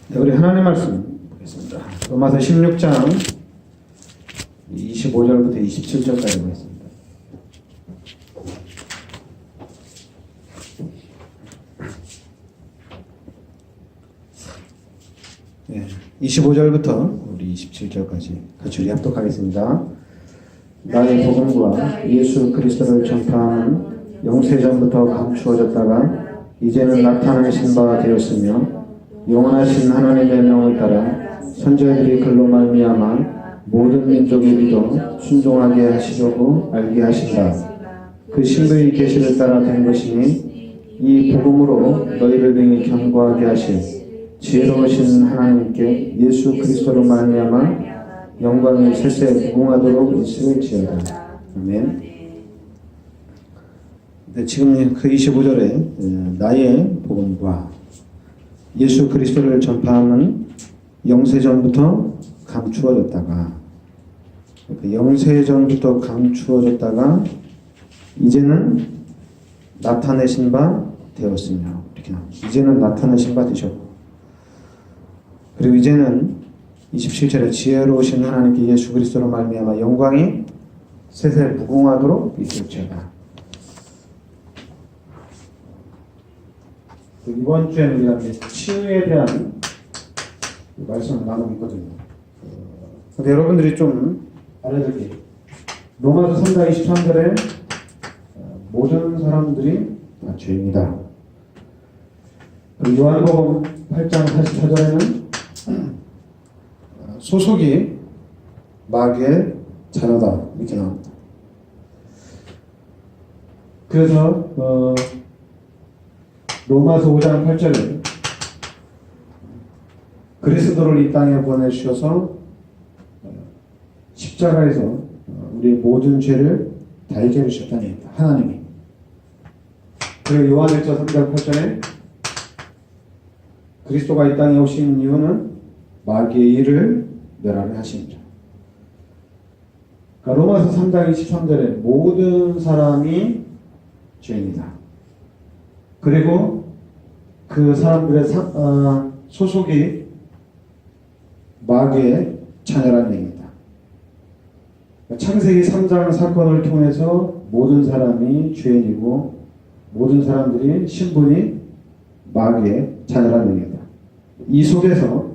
네, 우리 하나님 말씀 보겠습니다. 로마서 16장 25절부터 27절까지 보겠습니다. 네, 25절부터 우리 27절까지 같이 우리 합독하겠습니다. 나의 복음과 예수 그리스도를 전파하는 영세전부터 감추어졌다가 이제는 나타나신 바 되었으며 영원하신 하나님의 명을 따라 선지자들이 글로 말미암아 모든 민족이 믿어 순종하게 하시려고 알게 하신다. 그 신부의 계시를 따라 된 것이니 이 복음으로 너희를 능히 견고하게 하실 지혜로우신 하나님께 예수 그리스도로 말미암아 영광이 세세 무궁하도록 있을지어다. 아멘. 네, 지금 그 25절에 나의 복음과 예수 그리스도를 전파하는 영세전부터 감추어졌다가 영세전부터 감추어졌다가 이제는 나타내신 바 되었으며 이렇게 나옵니다. 이제는 나타내신 바 되셨고 그리고 이제는 27절에 지혜로우신 하나님께 예수 그리스도로 말미암아 영광이 세세 무궁하도록 있을지어다. 이번 주에는 우리가 치유에 대한 말씀을 나누고 있거든요. 근데 여러분들이 좀 알아둘 게 로마서 3장 23절에 모든 사람들이 다 죄인이다. 그리고 요한복음 8장 44절에는 소속이 마귀의 자녀다 이렇게 나옵니다. 그래서 로마서 5장 8절에 그리스도를 이 땅에 보내주셔서 십자가에서 우리의 모든 죄를 다 해결해 주셨다는 얘기입니다. 하나님이. 그리고 요한 1장 3장 8절에 그리스도가 이 땅에 오신 이유는 마귀의 일을 멸하려 하십니다. 그러니까 로마서 3장 23절에 모든 사람이 죄인이다. 그리고 그 사람들의 소속이 마귀의 자녀라는 얘기입니다. 창세기 3장 사건을 통해서 모든 사람이 죄인이고 모든 사람들이 신분이 마귀의 자녀라는 얘기입니다. 이 속에서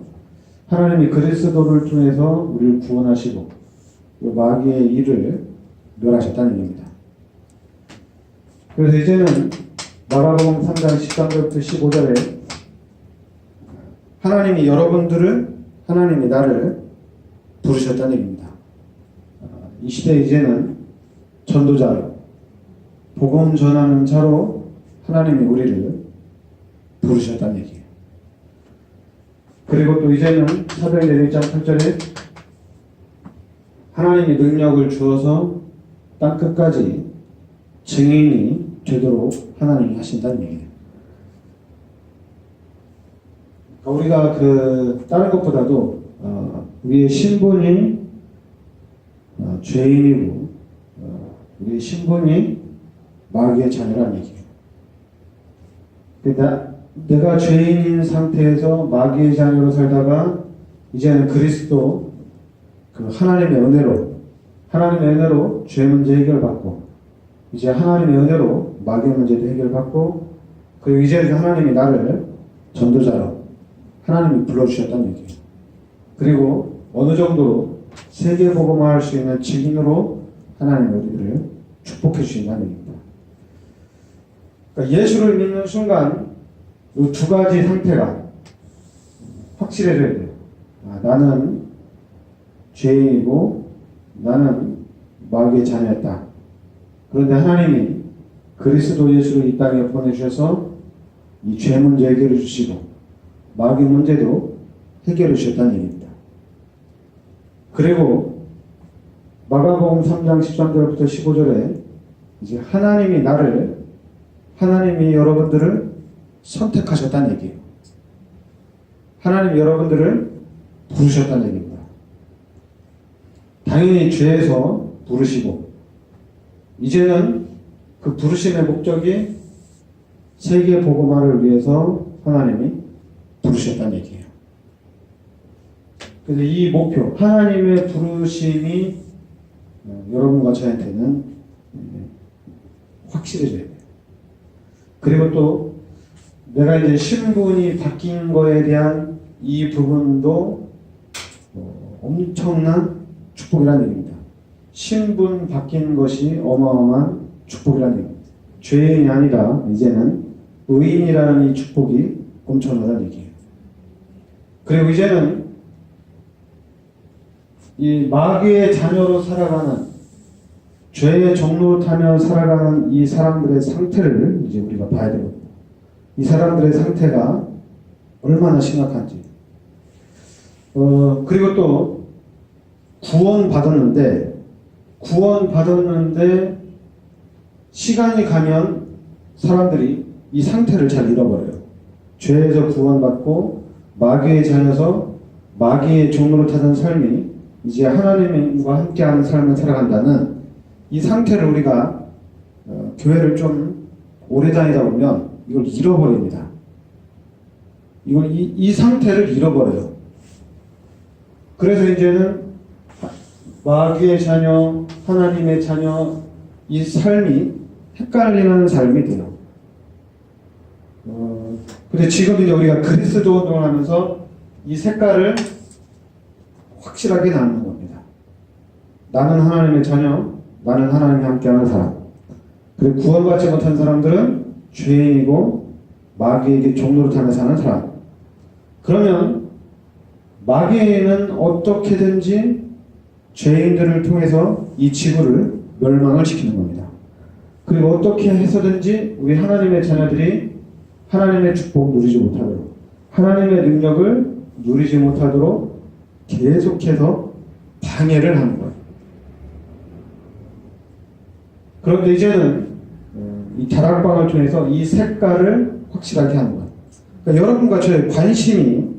하나님이 그리스도를 통해서 우리를 구원하시고 마귀의 일을 멸하셨다는 얘기입니다. 그래서 이제는 마가복음 3장 13절부터 15절에 하나님이 나를 부르셨다는 얘기입니다. 이 시대에 이제는 전도자로 복음 전하는 자로 하나님이 우리를 부르셨다는 얘기예요. 그리고 또 이제는 사도행전 1장 8절에 하나님이 능력을 주어서 땅끝까지 증인이 되도록 하나님이 하신다는 얘기예요. 우리가 다른 것보다도 우리의 신분이 죄인이고 우리의 신분이 마귀의 자녀라는 얘기예요. 그러니까 내가 죄인인 상태에서 마귀의 자녀로 살다가 이제는 그리스도 하나님의 은혜로 죄 문제 해결받고 이제 하나님의 은혜로 마귀의 문제도 해결받고 그리고 이제 하나님이 나를 전도자로 하나님이 불러주셨다는 얘기예요. 그리고 어느 정도로 세계복음화할 수 있는 증인으로 하나님이 우리를 축복해 주신다는 얘기입니다. 그러니까 예수를 믿는 순간 이 두 가지 상태가 확실해져야 돼요. 나는 죄인이고 나는 마귀의 자녀였다. 그런데 하나님이 그리스도 예수를 이 땅에 보내주셔서 이 죄 문제 해결해 주시고 마귀 문제도 해결해 주셨다는 얘기입니다. 그리고 마가복음 3장 13절부터 15절에 이제 하나님이 여러분들을 선택하셨다는 얘기예요. 하나님이 여러분들을 부르셨다는 얘기입니다. 당연히 죄에서 부르시고 이제는 그 부르심의 목적이 세계 복음화를 위해서 하나님이 부르셨다는 얘기예요. 그래서 이 목표, 하나님의 부르심이 여러분과 저한테는 확실해져야 돼요. 그리고 또 내가 이제 신분이 바뀐 거에 대한 이 부분도 엄청난 축복이라는 얘기입니다. 신분 바뀐 것이 어마어마한 축복이라는 얘기입니다. 죄인이 아니라 이제는 의인이라는 이 축복이 엄청나다는 얘기예요. 그리고 이제는 이 마귀의 자녀로 살아가는, 죄의 종로 타며 살아가는 이 사람들의 상태를 이제 우리가 봐야 되거든요. 이 사람들의 상태가 얼마나 심각한지. 그리고 또 구원받았는데 시간이 가면 사람들이 이 상태를 잘 잃어버려요. 죄에서 구원받고 마귀의 자녀서 마귀의 종로를 타던 삶이 이제 하나님과 함께하는 삶을 살아간다는 이 상태를 우리가 교회를 좀 오래 다니다 보면 이걸 잃어버립니다. 이 상태를 잃어버려요. 그래서 이제는 마귀의 자녀, 하나님의 자녀, 이 삶이 헷갈리는 삶이 돼요. 근데 지금 이제 우리가 그리스도 운동을 하면서 이 색깔을 확실하게 나누는 겁니다. 나는 하나님의 자녀, 나는 하나님과 함께하는 사람. 그리고 구원받지 못한 사람들은 죄인이고 마귀에게 종로를 타며 사는 사람. 그러면 마귀는 어떻게든지 죄인들을 통해서 이 지구를 멸망을 시키는 겁니다. 그리고 어떻게 해서든지 우리 하나님의 자녀들이 하나님의 축복 누리지 못하도록, 하나님의 능력을 누리지 못하도록 계속해서 방해를 하는 거예요. 그런데 이제는 이 다락방을 통해서 이 색깔을 확실하게 하는 거예요. 그러니까 여러분과 저의 관심이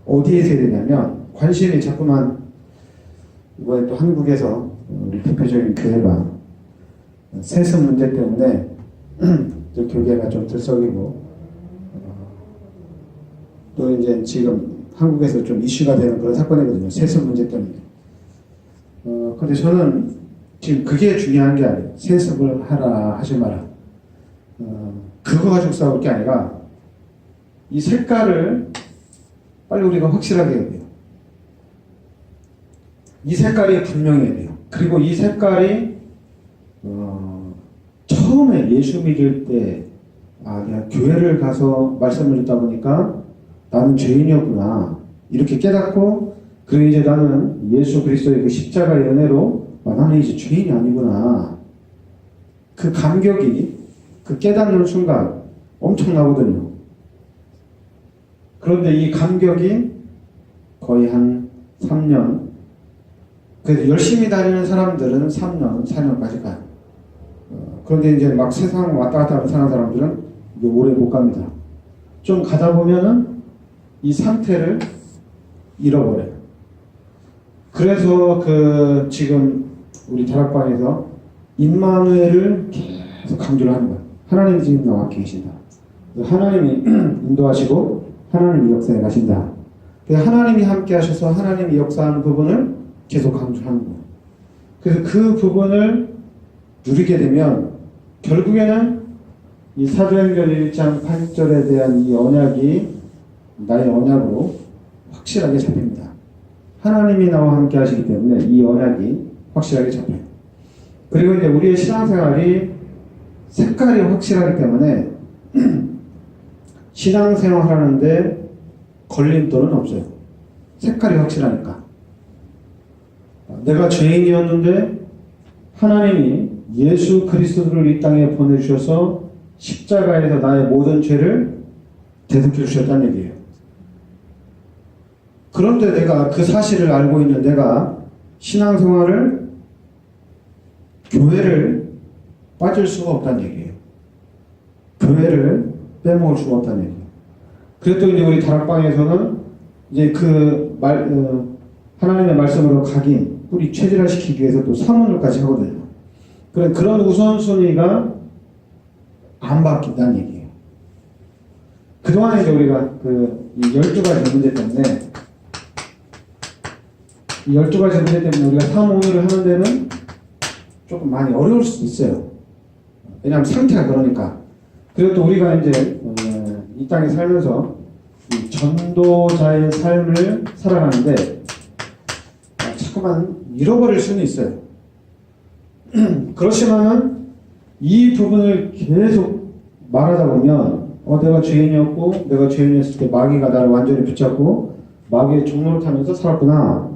어디에 있어야 되냐면, 관심이 자꾸만 이번에 또 한국에서 우리 대표적인 교회가 세습 문제 때문에 교계가 좀 들썩이고 또 이제 지금 한국에서 좀 이슈가 되는 그런 사건이거든요. 세습 문제 때문에. 근데 저는 지금 그게 중요한 게 아니에요. 세습을 하라 하지 마라. 그거 가지고 싸울 게 아니라 이 색깔을 빨리 우리가 확실하게 해야 돼요. 이 색깔이 분명해야 돼요. 그리고 이 색깔이 처음에 예수 믿을 때 내가 교회를 가서 말씀을 듣다 보니까 나는 죄인이었구나 이렇게 깨닫고, 그리고 이제 나는 예수 그리스도의 그 십자가의 은혜로 나는 이제 죄인이 아니구나, 그 감격이, 그 깨닫는 순간 엄청나거든요. 그런데 이 감격이 거의 한 3년, 그래서 열심히 다니는 사람들은 3년, 4년까지 가요. 그런데 이제 막 세상 왔다 갔다 하는 사람들은 이게 오래 못 갑니다. 좀 가다 보면은 이 상태를 잃어버려요. 그래서 지금 우리 다락방에서 임마누엘을 계속 강조를 하는 거예요. 하나님이 지금 나와 계신다. 하나님이 인도하시고 하나님이 역사에 가신다. 하나님이 함께 하셔서 하나님이 역사하는 부분을 계속 강조하는 거예요. 그래서 그 부분을 누리게 되면 결국에는 이 사도행전 1장 8절에 대한 이 언약이 나의 언약으로 확실하게 잡힙니다. 하나님이 나와 함께 하시기 때문에 이 언약이 확실하게 잡혀요. 그리고 이제 우리의 신앙생활이 색깔이 확실하기 때문에 신앙생활 하는데 걸림돌은 없어요. 색깔이 확실하니까. 내가 죄인이었는데 하나님이 예수 그리스도를 이 땅에 보내주셔서 십자가에서 나의 모든 죄를 대속해 주셨다는 얘기예요. 그런데 내가 그 사실을 알고 있는 내가 신앙생활을, 교회를 빠질 수가 없다는 얘기예요. 교회를 빼먹을 수가 없다는 얘기예요. 그래도 이제 우리 다락방에서는 이제 하나님의 말씀으로 각인, 뿌리 체질화시키기 위해서 또 사문을까지 하거든요. 그런 우선순위가 안 바뀐다는 얘기예요. 그동안에 이제 우리가 이 12가지 문제 때문에 이 12가지 문제 때문에 우리가 사모를 하는 데는 조금 많이 어려울 수도 있어요. 왜냐하면 상태가 그러니까. 그리고 또 우리가 이제 이 땅에 살면서 이 전도자의 삶을 살아가는데 자꾸만 잃어버릴 수는 있어요. 그렇지만은 이 부분을 계속 말하다 보면 내가 죄인이었고 내가 죄인이었을 때 마귀가 나를 완전히 붙잡고 마귀의 종로를 타면서 살았구나.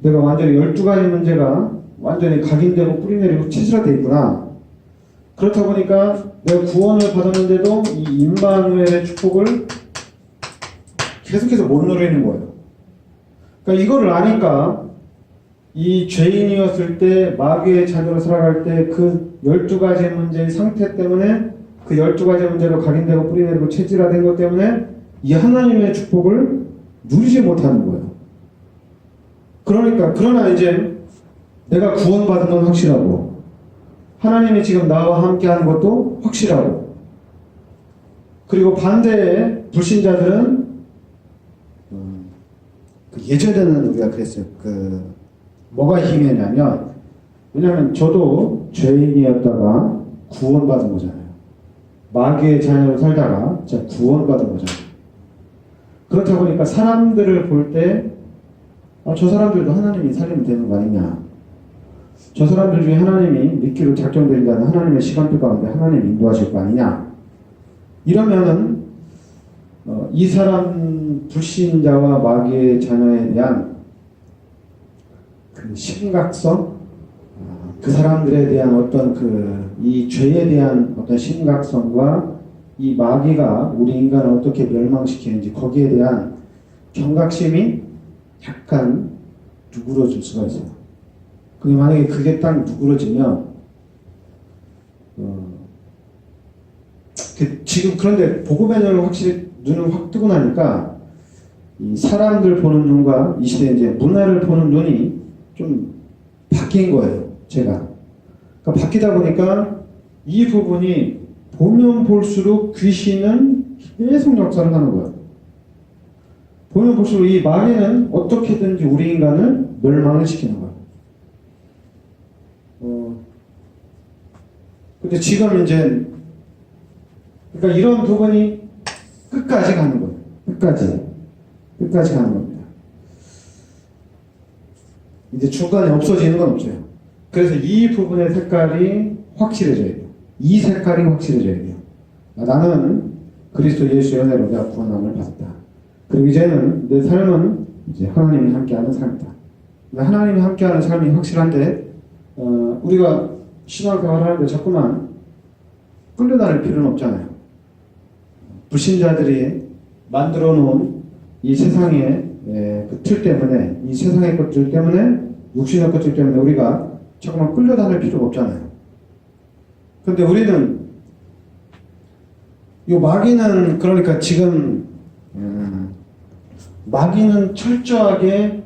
내가 완전히 12가지 문제가 완전히 각인되고 뿌리내리고 체질화되어 있구나. 그렇다 보니까 내가 구원을 받았는데도 이 임마누엘의 축복을 계속해서 못 누리는 거예요. 그러니까 이거를 아니까 이 죄인이었을 때 마귀의 자녀로 살아갈 때 그 12가지 문제의 상태 때문에 그 12가지 문제로 각인되고 뿌리내리고 체질화된 것 때문에 이 하나님의 축복을 누리지 못하는 거예요. 그러나 이제 내가 구원받은 건 확실하고 하나님이 지금 나와 함께 하는 것도 확실하고 그리고 반대에 불신자들은 예전에는 우리가 그랬어요. 뭐가 희미했냐면 왜냐하면 저도 죄인이었다가 구원받은 거잖아요. 마귀의 자녀로 살다가 진짜 구원받은 거잖아요. 그렇다 보니까 사람들을 볼 때 저 사람들도 하나님이 살리면 되는 거 아니냐. 저 사람들 중에 하나님이 믿기로 작정된다는 하나님의 시간표 가운데 하나님이 인도하실 거 아니냐. 이러면은 이 사람 불신자와 마귀의 자녀에 대한 그 심각성, 그 사람들에 대한 어떤 이 죄에 대한 어떤 심각성과 이 마귀가 우리 인간을 어떻게 멸망시키는지 거기에 대한 경각심이 약간 누그러질 수가 있어요. 근데 만약에 그게 딱 누그러지면 지금 그런데 복음의 눈을 확실히 눈을 확 뜨고 나니까 이 사람들 보는 눈과 이 시대 이제 문화를 보는 눈이 좀 바뀐 거예요. 제가. 그러니까 바뀌다 보니까 이 부분이 보면 볼수록 귀신은 계속 역사를 하는 거예요. 보면 볼수록 이 마귀는 어떻게든지 우리 인간을 멸망을 시키는 거예요. 근데 지금 이제 그러니까 이런 부분이 끝까지 가는 거예요. 끝까지 가는 겁니다. 이제 중간에 없어지는 건 없어요. 그래서 이 부분의 색깔이 확실해져야 돼요. 이 색깔이 확실해져야 돼요. 나는 그리스도 예수의 은혜로 내가 구원함을 받았다. 그리고 이제는 내 삶은 이제 하나님이 함께하는 삶이다. 하나님이 함께하는 삶이 확실한데 우리가 신앙생활을 하는데 자꾸만 끌려다닐 필요는 없잖아요. 불신자들이 만들어 놓은 이 세상의 그 틀 때문에 이 세상의 것들 때문에 육신의 것들 때문에 우리가 자꾸만 끌려다닐 필요가 없잖아요. 근데 우리는 이 마귀는 그러니까 지금 마귀는 철저하게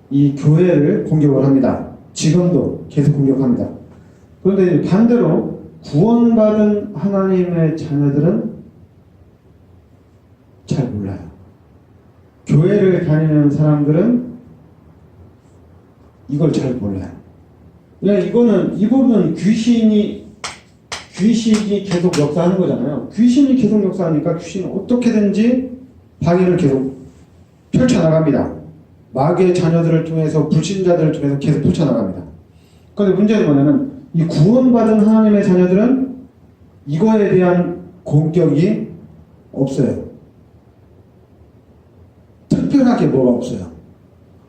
이 교회를 공격을 합니다. 지금도 계속 공격합니다. 그런데 반대로 구원받은 하나님의 자녀들은 잘 몰라요. 교회를 다니는 사람들은 이걸 잘 몰라요. 그냥 이 부분은 귀신이 계속 역사하는 거잖아요. 귀신이 계속 역사하니까 귀신은 어떻게든지 방해를 계속 펼쳐나갑니다. 마귀의 자녀들을 통해서 불신자들을 통해서 계속 펼쳐나갑니다. 그런데 문제는 뭐냐면 이 구원받은 하나님의 자녀들은 이거에 대한 공격이 없어요. 특별하게 뭐가 없어요.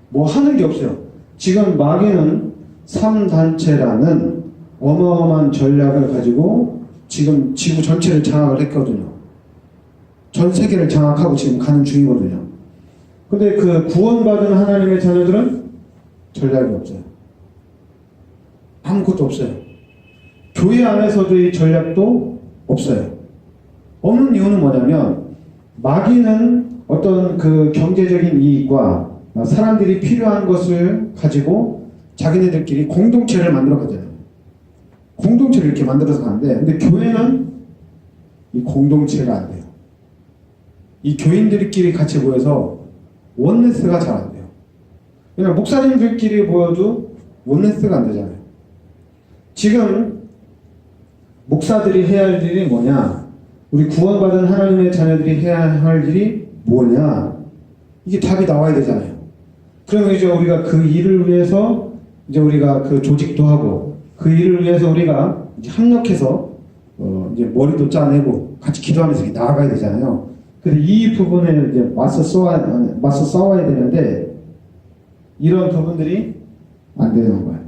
뭐 하는 게 없어요. 지금 마귀는 3단체라는 어마어마한 전략을 가지고 지금 지구 전체를 장악을 했거든요. 전 세계를 장악하고 지금 가는 중이거든요. 근데 그 구원받은 하나님의 자녀들은 전략이 없어요. 아무것도 없어요. 교회 안에서도의 전략도 없어요. 없는 이유는 뭐냐면 마귀는 어떤 그 경제적인 이익과 사람들이 필요한 것을 가지고 자기네들끼리 공동체를 만들어 가잖아요. 공동체를 이렇게 만들어서 가는데 근데 교회는 이 공동체가 안 돼요. 이 교인들끼리 같이 모여서 원네스가 잘 안 돼요. 왜냐면 목사님들끼리 모여도 원네스가 안 되잖아요. 지금 목사들이 해야 할 일이 뭐냐? 우리 구원받은 하나님의 자녀들이 해야 할 일이 뭐냐? 이게 답이 나와야 되잖아요. 그러면 이제 우리가 그 일을 위해서 이제 우리가 그 조직도 하고 그 일을 위해서 우리가 이제 협력해서 이제 머리도 짜내고 같이 기도하면서 이렇게 나아가야 되잖아요. 근데 이 부분에 이제 맞서 싸워야 되는데 이런 부분들이 안 되는 거예요.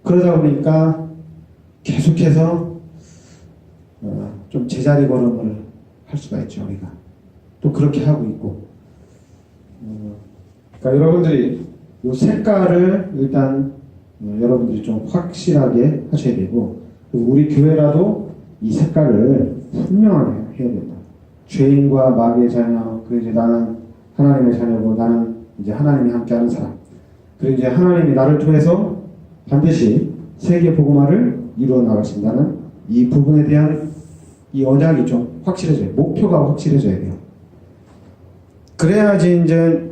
그러다 보니까 계속해서 좀 제자리 걸음을 할 수가 있죠. 우리가 또 그렇게 하고 있고. 그러니까 여러분들이 이 색깔을 일단 여러분들이 좀 확실하게 하셔야 되고, 우리 교회라도 이 색깔을 분명하게 해야 된다. 죄인과 마귀의 자녀, 그리고 이제 나는 하나님의 자녀고, 나는 이제 하나님이 함께하는 사람. 그리고 이제 하나님이 나를 통해서 반드시 세계 복음화를 이루어 나가신다는 이 부분에 대한 이 언약이 좀 확실해져요. 목표가 확실해져야 돼요. 그래야지 이제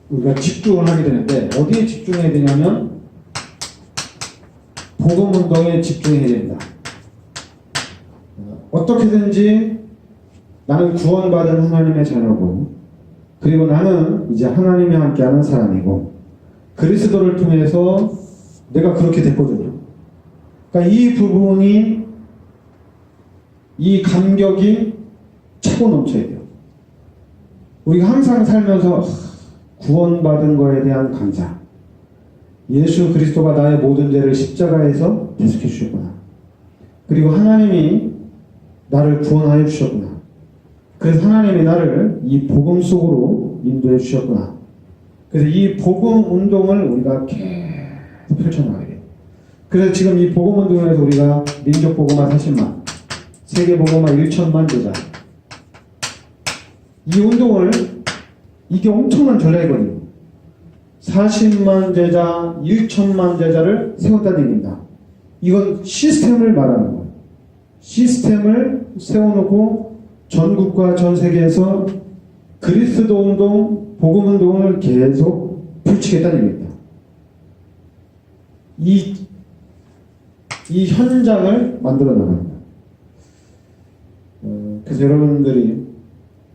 우리가 집중을 하게 되는데, 어디에 집중해야 되냐면 복음 운동에 집중해야 된다. 어떻게든지 나는 구원받은 하나님의 자녀고, 그리고 나는 이제 하나님이 함께하는 사람이고, 그리스도를 통해서 내가 그렇게 됐거든요. 그러니까 이 부분이, 이 감격이 차고 넘쳐야 돼요. 우리가 항상 살면서 구원받은 거에 대한 감사, 예수 그리스도가 나의 모든 죄를 십자가에서 대속해 주셨구나, 그리고 하나님이 나를 구원하여 주셨구나, 그래서 하나님이 나를 이 복음 속으로 인도해 주셨구나. 그래서 이 복음 운동을 우리가 계속 펼쳐나가야 돼요. 그래서 지금 이 복음 운동에서 우리가 민족 복음화 40만, 세계 복음화 1천만 제자, 이 운동을, 이게 엄청난 전략이거든요. 40만 제자, 1천만 제자를 세웠다는 얘기입니다. 이건 시스템을 말하는 거예요. 시스템을 세워놓고 전국과 전 세계에서 그리스도 운동, 복음 운동을 계속 펼치겠다는 얘기입니다. 이 현장을 만들어 나갑니다. 그래서 여러분들이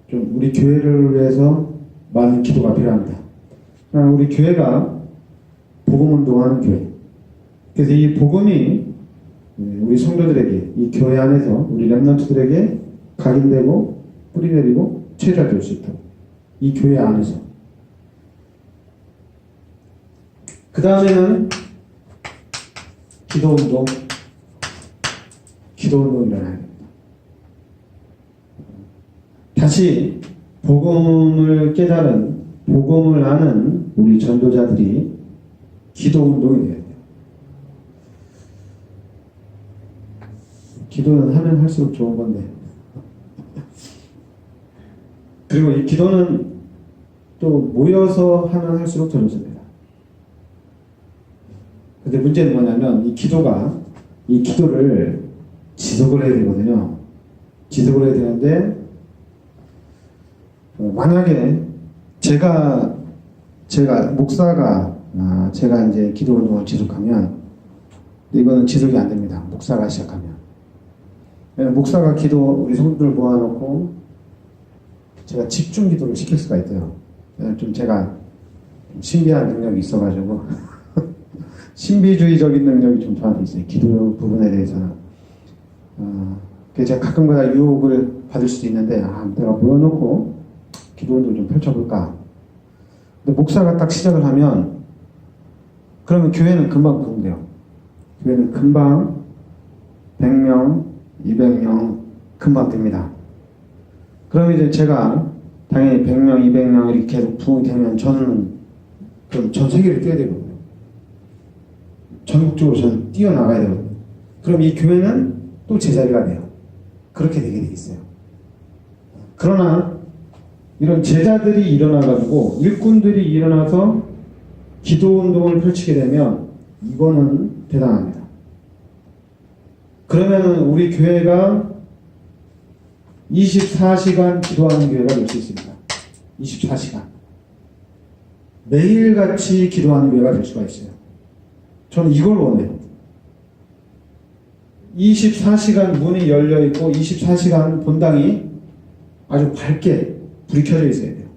좀 우리 교회를 위해서 많은 기도가 필요합니다. 우리 교회가 복음 운동하는 교회. 그래서 이 복음이 우리 성도들에게, 이 교회 안에서 우리 렘넌트들에게 각인되고 뿌리내리고 체질될 수 있도록, 이 교회 안에서. 그 다음에는 기도운동 일어나야 됩니다. 다시 복음을 깨달은, 복음을 아는 우리 전도자들이 기도운동이 돼야 돼요. 기도는 하면 할수록 좋은 건데, 그리고 이 기도는 또 모여서 하면 할수록 더 좋습니다. 근데 문제는 뭐냐면 이 기도를 지속을 해야 되거든요. 지속을 해야 되는데, 만약에 제가 목사가 제가 이제 기도 운동을 지속하면 이거는 지속이 안 됩니다. 목사가 시작하면. 목사가 우리 성도들 모아놓고 제가 집중 기도를 시킬 수가 있어요. 좀 제가 신비한 능력이 있어가지고 신비주의적인 능력이 좀 저한테 있어요. 기도 부분에 대해서는. 제가 가끔가다 유혹을 받을 수도 있는데, 내가 모여놓고 기도 운동을 좀 펼쳐볼까. 근데 목사가 딱 시작을 하면, 그러면 교회는 금방 부흥돼요. 교회는 금방 100명, 200명 금방 됩니다. 그럼 이제 제가 당연히 100명, 200명 이렇게 계속 부흥이 되면 저는 그럼 전 세계를 뛰어야 되거든요. 전국적으로 저는 뛰어나가야 되거든요. 그럼 이 교회는 또 제자리가 돼요. 그렇게 되게 돼 있어요. 그러나 이런 제자들이 일어나가지고 일꾼들이 일어나서 기도 운동을 펼치게 되면 이거는 대단합니다. 그러면은 우리 교회가 24시간 기도하는 교회가 될 수 있습니다. 24시간. 매일같이 기도하는 교회가 될 수가 있어요. 저는 이걸 원해요. 24시간 문이 열려있고 24시간 본당이 아주 밝게 불이 켜져 있어야 돼요.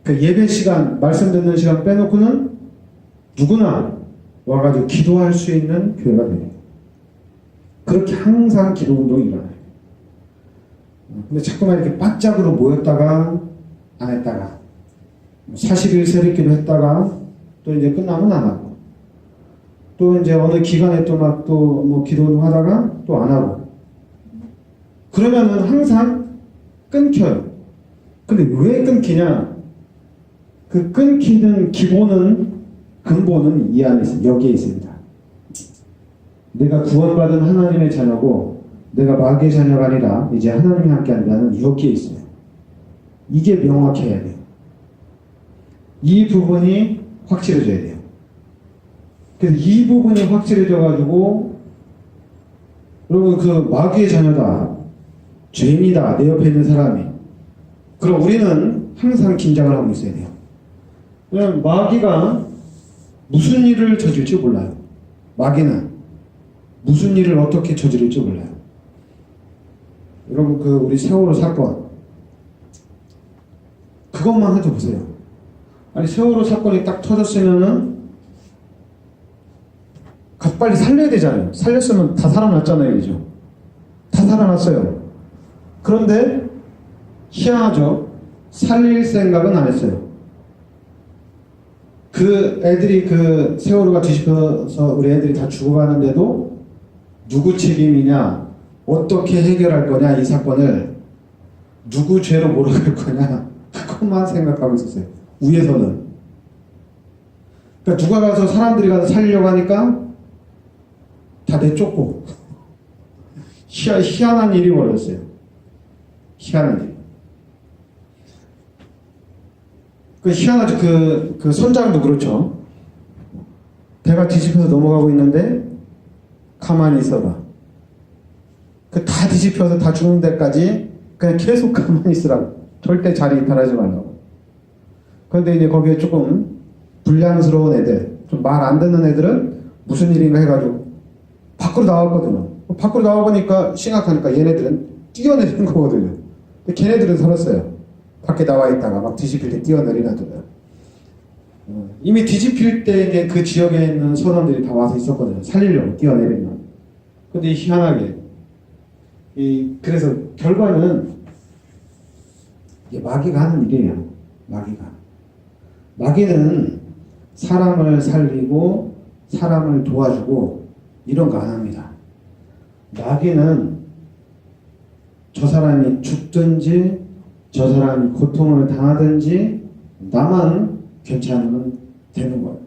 그 예배 시간, 말씀 듣는 시간 빼놓고는 누구나 와가지고 기도할 수 있는 교회가 돼요. 그렇게 항상 기도 운동이 일어나요. 근데 자꾸만 이렇게 바짝으로 모였다가 안 했다가 40일 새벽기도 했다가 또 이제 끝나면 안 하고 또 이제 어느 기간에 또 막 또 뭐 기도 운동 하다가 또 안 하고 그러면은 항상 끊겨요. 근데 왜 끊기냐? 그 끊기는 근본은 이 안에 있어요. 여기에 있습니다. 내가 구원받은 하나님의 자녀고 내가 마귀의 자녀가 아니라 이제 하나님이 함께 한다는 여기에 있어요. 이게 명확해야 돼요. 이 부분이 확실해져야 돼요. 그래서 이 부분이 확실해져가지고 여러분 그 마귀의 자녀다, 죄인이다, 내 옆에 있는 사람이, 그럼 우리는 항상 긴장을 하고 있어야 돼요. 왜냐면 마귀가 무슨 일을 저질지 몰라요. 마귀는 무슨 일을 어떻게 저지를지 몰라요. 여러분 그 우리 세월호 사건 그것만 해도 보세요. 아니 세월호 사건이 딱 터졌으면은 빨리 살려야 되잖아요. 살렸으면 다 살아났잖아요. 그죠? 다 살아났어요. 그런데 희한하죠. 살릴 생각은 안 했어요. 그 애들이 그 세월호가 뒤집혀서 우리 애들이 다 죽어가는데도 누구 책임이냐, 어떻게 해결할 거냐, 이 사건을 누구 죄로 몰아갈 거냐, 그것만 생각하고 있었어요. 위에서는. 그러니까 누가 가서 사람들이 가서 살리려고 하니까 다 내쫓고 희한한 일이 벌어졌어요. 희한한 일. 그 희한하죠. 그 선장도 그렇죠. 배가 뒤집혀서 넘어가고 있는데 가만히 있어봐. 그 다 뒤집혀서 다 죽는 데까지 그냥 계속 가만히 있으라고. 절대 자리 이탈하지 말라고. 그런데 이제 거기에 조금 불량스러운 애들, 좀 말 안 듣는 애들은 무슨 일인가 해가지고 밖으로 나왔거든요. 밖으로 나와보니까 심각하니까 얘네들은 뛰어내리는 거거든요. 근데 걔네들은 살았어요. 밖에 나와 있다가 막 뒤집힐 때 뛰어내리나더라고요. 이미 뒤집힐 때 이제 그 지역에 있는 선원들이 다 와서 있었거든요. 살리려고 뛰어내리면. 근데 희한하게 그래서 결과는 이게 마귀가 하는 일이에요. 마귀는 사람을 살리고 사람을 도와주고 이런 거 안 합니다. 마귀는 저 사람이 죽든지 저 사람이 고통을 당하든지 나만 괜찮으면 되는 거예요.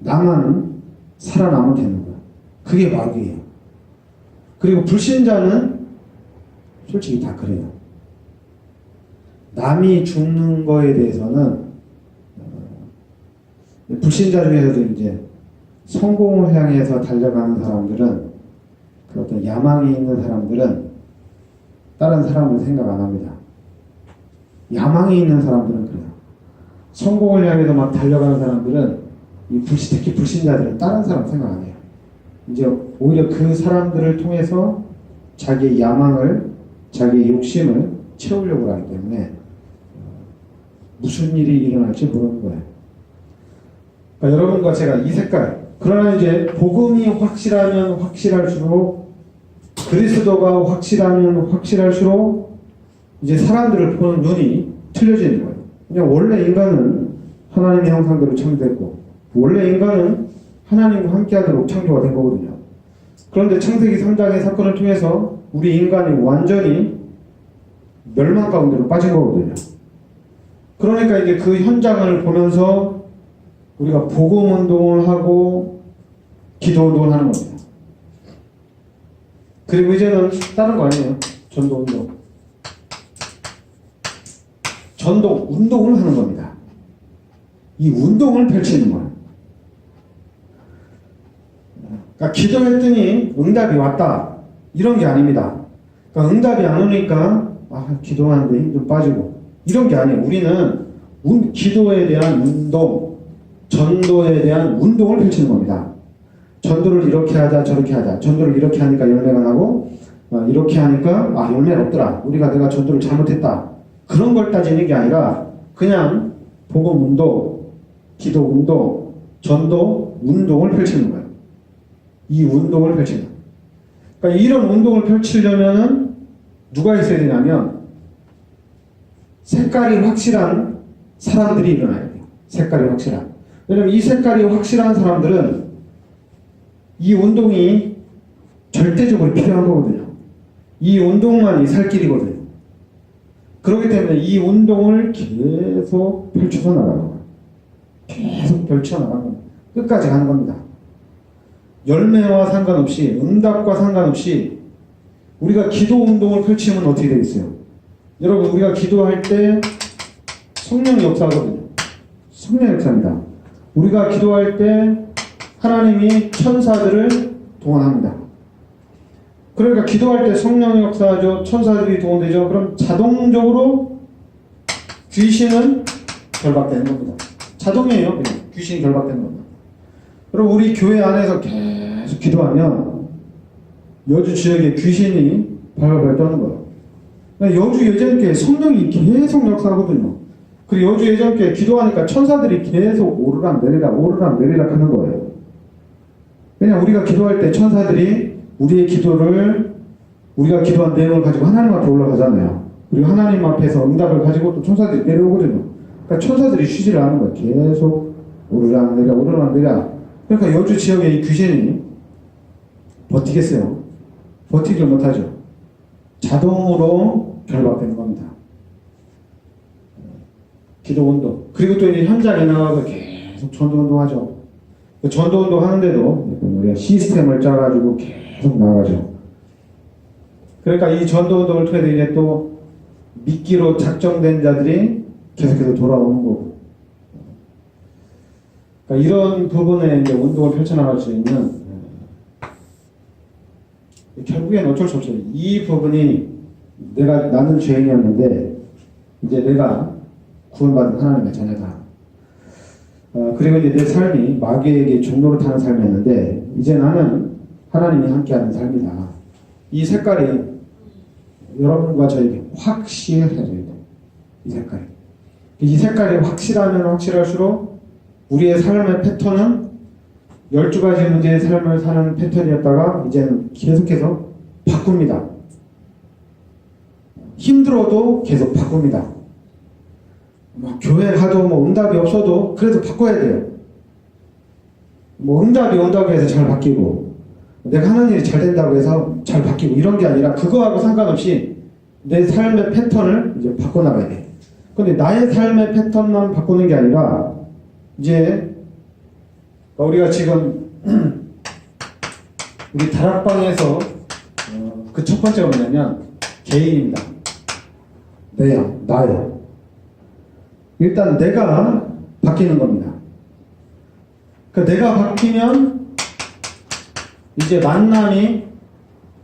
나만 살아남으면 되는 거예요. 그게 마귀예요. 그리고 불신자는 솔직히 다 그래요. 남이 죽는 거에 대해서는 불신자 중에서도 이제 성공을 향해서 달려가는 사람들은 그 어떤 야망이 있는 사람들은 다른 사람을 생각 안 합니다. 야망이 있는 사람들은 그래요. 성공을 향해서 막 달려가는 사람들은 특히 불신자들은 다른 사람 생각 안 해요. 이제 오히려 그 사람들을 통해서 자기의 야망을, 자기의 욕심을 채우려고 하기 때문에 무슨 일이 일어날지 모르는 거예요. 그러니까 여러분과 제가 이 색깔, 그러나 이제 복음이 확실하면 확실할수록, 그리스도가 확실하면 확실할수록 이제 사람들을 보는 눈이 틀려지는 거예요. 그냥 원래 인간은 하나님의 형상대로 창조됐고 원래 인간은 하나님과 함께하도록 창조가 된 거거든요. 그런데 창세기 3장의 사건을 통해서 우리 인간이 완전히 멸망 가운데로 빠진 거거든요. 그러니까 이제 그 현장을 보면서 우리가 복음 운동을 하고 기도 운동을 하는 겁니다. 그리고 이제는 다른 거 아니에요. 전도 운동. 운동을 하는 겁니다. 이 운동을 펼치는 거예요. 그러니까 기도했더니 응답이 왔다. 이런 게 아닙니다. 그러니까 응답이 안 오니까 기도하는데 힘 좀 빠지고 이런 게 아니에요. 우리는 기도에 대한 운동, 전도에 대한 운동을 펼치는 겁니다. 전도를 이렇게 하자 저렇게 하자. 전도를 이렇게 하니까 열매가 나고 이렇게 하니까 열매가 없더라. 내가 전도를 잘못했다. 그런 걸 따지는 게 아니라 그냥 복음 운동, 기도 운동, 전도 운동을 펼치는 거예요. 이 운동을 펼치는 거예요. 그러니까 이런 운동을 펼치려면 누가 있어야 되냐면 색깔이 확실한 사람들이 일어나야 돼요. 색깔이 확실한. 왜냐면 이 색깔이 확실한 사람들은 이 운동이 절대적으로 필요한 거거든요. 이 운동만이 살 길이거든요. 그렇기 때문에 이 운동을 계속 펼쳐서 나가는 거예요. 계속 펼쳐나가는 겁니다. 끝까지 가는 겁니다. 열매와 상관없이, 응답과 상관없이 우리가 기도 운동을 펼치면 어떻게 되겠어요? 여러분, 우리가 기도할 때 성령 역사거든요. 성령 역사입니다. 우리가 기도할 때 하나님이 천사들을 동원합니다. 그러니까 기도할 때 성령 역사죠. 천사들이 동원되죠. 그럼 자동적으로 귀신은 결박되는 겁니다. 자동이에요. 그냥 귀신이 결박되는 겁니다. 그럼 우리 교회 안에서 계속 기도하면 여주 지역에 귀신이 발발발 떠는 거예요. 여주 예전교회 성령이 계속 역사하거든요. 그리고 여주 예전교회 기도하니까 천사들이 계속 오르락 내리락 하는 거예요. 왜냐 우리가 기도할 때 천사들이 우리의 기도를 우리가 기도한 내용을 가지고 하나님 앞에 올라가잖아요. 그리고 하나님 앞에서 응답을 가지고 또 천사들이 내려오거든요. 그러니까 천사들이 쉬지를 않은 거예요. 계속 오르락 내리락. 그러니까 여주 지역에 이 귀신이 버티겠어요? 버티질 못하죠. 자동으로 결박되는 겁니다. 기도 운동. 그리고 또 이제 현장에 나가서 계속 전도 운동하죠. 전도 운동 하는데도 우리가 시스템을 짜가지고 계속 나가죠. 그러니까 이 전도 운동을 통해서 이제 또 미끼로 작정된 자들이 계속해서 돌아오는 거고. 그러니까 이런 부분에 이제 운동을 펼쳐나갈 수 있는 결국엔 어쩔 수 없어요. 이 부분이 나는 죄인이었는데 이제 내가 구원받은 하나님의 자녀다. 그리고 이제 내 삶이 마귀에게 종로를 타는 삶이었는데 이제 나는 하나님이 함께하는 삶이다. 이 색깔이 여러분과 저에게 확실해져야 돼요. 이 색깔이 확실하면 확실할수록 우리의 삶의 패턴은 12가지 문제의 삶을 사는 패턴이었다가 이제는 계속해서 바꿉니다. 힘들어도 계속 바꿉니다. 교회 가도 응답이 없어도 그래도 바꿔야 돼요. 응답이 온다고 해서 잘 바뀌고 내가 하는 일이 잘 된다고 해서 잘 바뀌고 이런 게 아니라 그거하고 상관없이 내 삶의 패턴을 이제 바꿔나가야 돼요. 근데 나의 삶의 패턴만 바꾸는 게 아니라 이제 우리가 지금 우리 다락방에서 그 첫 번째가 뭐냐면 개인입니다. 나예요. 일단 내가 바뀌는 겁니다. 그러니까 내가 바뀌면 이제 만남이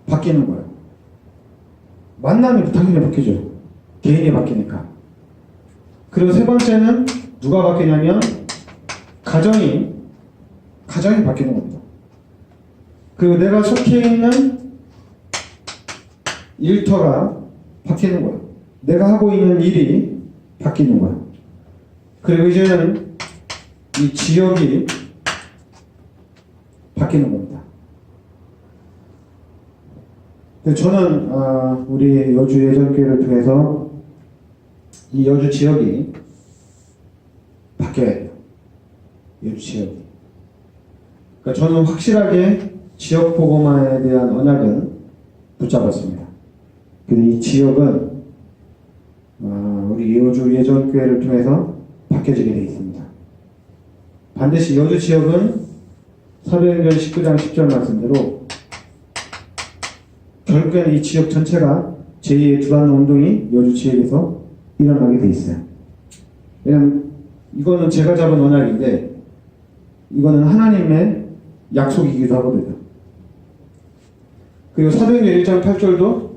바뀌는 거예요. 만남이 당연히 바뀌죠. 개인이 바뀌니까. 그리고 세 번째는 누가 바뀌냐면 가정이 바뀌는 겁니다. 그리고 내가 속해 있는 일터가 바뀌는 거예요. 내가 하고 있는 일이 바뀌는 거예요. 그리고 이제는 이 지역이 바뀌는 겁니다. 저는 우리 여주 예전교회를 통해서 이 여주 지역이 바뀌어야 돼요. 여주 지역이. 그러니까 저는 확실하게 지역 복음화에 대한 언약은 붙잡았습니다. 근데 이 지역은 우리 여주 예전교회를 통해서 바뀌어지게 되어 있습니다. 반드시 여주 지역은 사도행전 19장 10절 말씀대로 결국에는 이 지역 전체가 제2의 두란 운동이 여주 지역에서 일어나게 되어 있어요. 왜냐하면 이거는 제가 잡은 언약인데 이거는 하나님의 약속이기도 하거든요. 그리고 사도행전 1장 8절도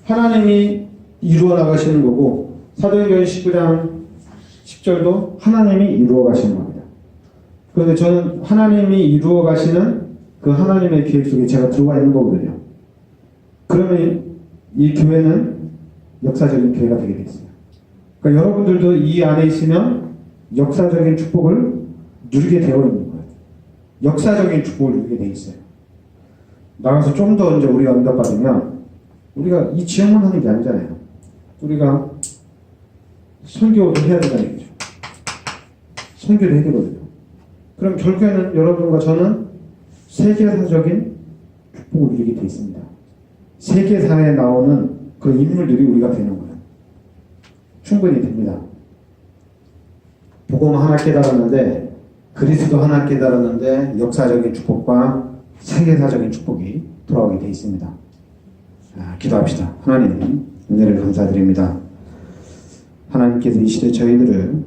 하나님이 이루어 나가시는 거고 사도행전 19장 10절도 하나님이 이루어 가시는 겁니다. 그런데 저는 하나님이 이루어 가시는 그 하나님의 계획 속에 제가 들어가 있는 거거든요. 그러면 이 교회는 역사적인 교회가 되게 돼 있어요. 그러니까 여러분들도 이 안에 있으면 역사적인 축복을 누리게 되어 있는 거예요. 역사적인 축복을 누리게 돼 있어요. 나가서 좀 더 이제 우리가 응답받으면 우리가 이 지역만 하는 게 아니잖아요. 우리가 선교도 해야 된다는 얘기죠. 선교도 해야 되거든요. 그럼 결국에는 여러분과 저는 세계사적인 축복을 누리게 돼 있습니다. 세계사에 나오는 그 인물들이 우리가 되는 거예요. 충분히 됩니다. 복음 하나 깨달았는데, 그리스도 하나 깨달았는데 역사적인 축복과 세계사적인 축복이 돌아오게 돼 있습니다. 기도합시다. 하나님 은혜를 감사드립니다. 하나님께서 이 시대 저희들을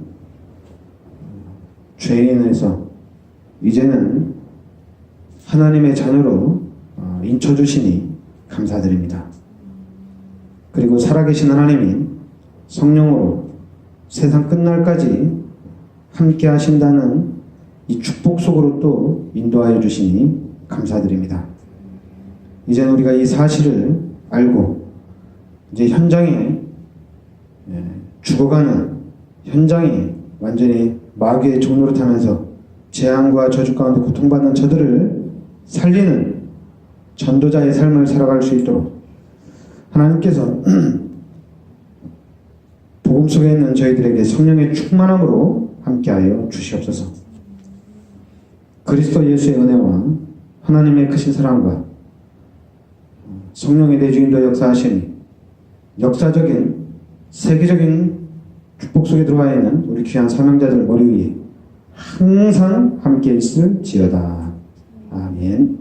죄인에서 이제는 하나님의 자녀로 인쳐주시니 감사드립니다. 그리고 살아계신 하나님이 성령으로 세상 끝날까지 함께 하신다는 이 축복 속으로 또 인도하여 주시니 감사드립니다. 이제는 우리가 이 사실을 알고 이제 현장에 죽어가는 현장에 완전히 마귀의 종노릇하면서 재앙과 저주 가운데 고통받는 저들을 살리는 전도자의 삶을 살아갈 수 있도록 하나님께서 복음 속에 있는 저희들에게 성령의 충만함으로 함께하여 주시옵소서. 그리스도 예수의 은혜와 하나님의 크신 사랑과 성령의 내주인도 역사하시니 역사적인 세계적인 축복 속에 들어와 있는 우리 귀한 사명자들 머리 위에 항상 함께 있을지어다. 아멘.